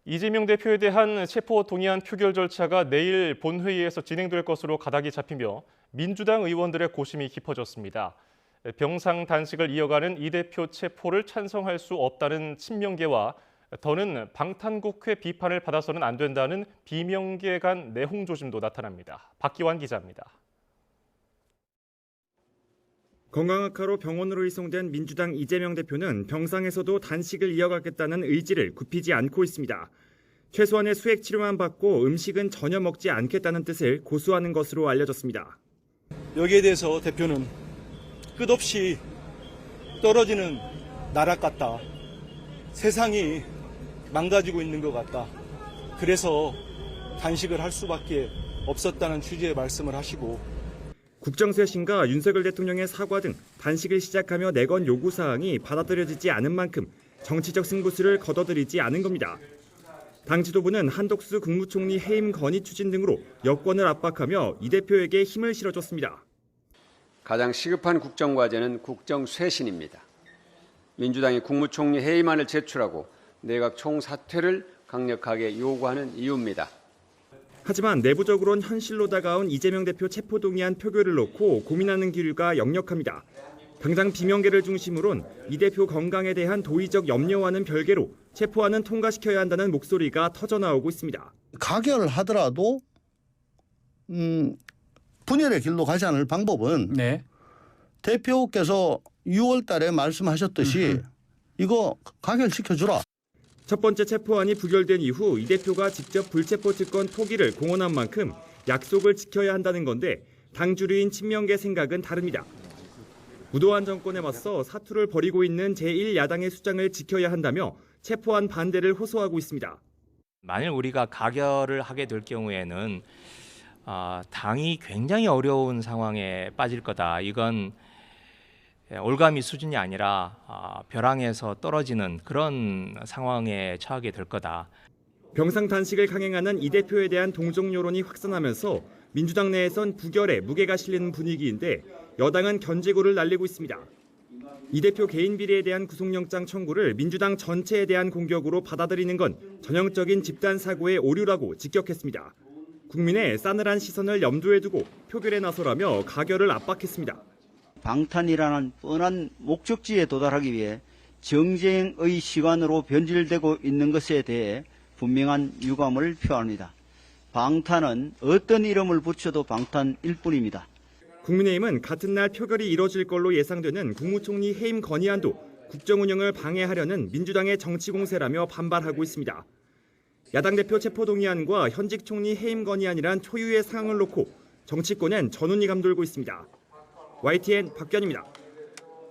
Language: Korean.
이재명 대표에 대한 체포 동의안 표결 절차가 내일 본회의에서 진행될 것으로 가닥이 잡히며 민주당 의원들의 고심이 깊어졌습니다. 병상 단식을 이어가는 이 대표 체포를 찬성할 수 없다는 친명계와 더는 방탄국회 비판을 받아서는 안 된다는 비명계 간 내홍 조짐도 나타납니다. 박기환 기자입니다. 건강 악화로 병원으로 이송된 민주당 이재명 대표는 병상에서도 단식을 이어가겠다는 의지를 굽히지 않고 있습니다. 최소한의 수액 치료만 받고 음식은 전혀 먹지 않겠다는 뜻을 고수하는 것으로 알려졌습니다. 여기에 대해서 대표는 끝없이 떨어지는 나락 같다. 세상이 망가지고 있는 것 같다. 그래서 단식을 할 수밖에 없었다는 취지의 말씀을 하시고, 국정쇄신과 윤석열 대통령의 사과 등 단식을 시작하며 내건 요구사항이 받아들여지지 않은 만큼 정치적 승부수를 거둬들이지 않은 겁니다. 당 지도부는 한덕수 국무총리 해임 건의 추진 등으로 여권을 압박하며 이 대표에게 힘을 실어줬습니다. 가장 시급한 국정과제는 국정쇄신입니다. 민주당이 국무총리 해임안을 제출하고 내각 총사퇴를 강력하게 요구하는 이유입니다. 하지만 내부적으론 현실로 다가온 이재명 대표 체포동의안 표결을 놓고 고민하는 기류가 역력합니다. 당장 비명계를 중심으론 이 대표 건강에 대한 도의적 염려와는 별개로 체포안은 통과시켜야 한다는 목소리가 터져나오고 있습니다. 가결을 하더라도 분열의 길로 가지 않을 방법은 대표께서 6월 달에 말씀하셨듯이 이거 가결시켜주라. 첫 번째 체포안이 부결된 이후 이 대표가 직접 불체포 특권 포기를 공언한 만큼 약속을 지켜야 한다는 건데 당 주류인 친명계 생각은 다릅니다. 무도한 정권에 맞서 사투를 벌이고 있는 제1야당의 수장을 지켜야 한다며 체포안 반대를 호소하고 있습니다. 만일 우리가 가결을 하게 될 경우에는 당이 굉장히 어려운 상황에 빠질 거다. 이건 올가미 수준이 아니라 벼랑에서 떨어지는 그런 상황에 처하게 될 거다. 병상 단식을 강행하는 이 대표에 대한 동정 여론이 확산하면서 민주당 내에선 부결에 무게가 실리는 분위기인데 여당은 견제구를 날리고 있습니다. 이 대표 개인 비리에 대한 구속영장 청구를 민주당 전체에 대한 공격으로 받아들이는 건 전형적인 집단 사고의 오류라고 직격했습니다. 국민의 싸늘한 시선을 염두에 두고 표결에 나서라며 가결을 압박했습니다. 방탄이라는 뻔한 목적지에 도달하기 위해 정쟁의 시간으로 변질되고 있는 것에 대해 분명한 유감을 표합니다. 방탄은 어떤 이름을 붙여도 방탄일 뿐입니다. 국민의힘은 같은 날 표결이 이뤄질 걸로 예상되는 국무총리 해임 건의안도 국정 운영을 방해하려는 민주당의 정치 공세라며 반발하고 있습니다. 야당 대표 체포동의안과 현직 총리 해임 건의안이란 초유의 상황을 놓고 정치권엔 전운이 감돌고 있습니다. YTN 박견입니다.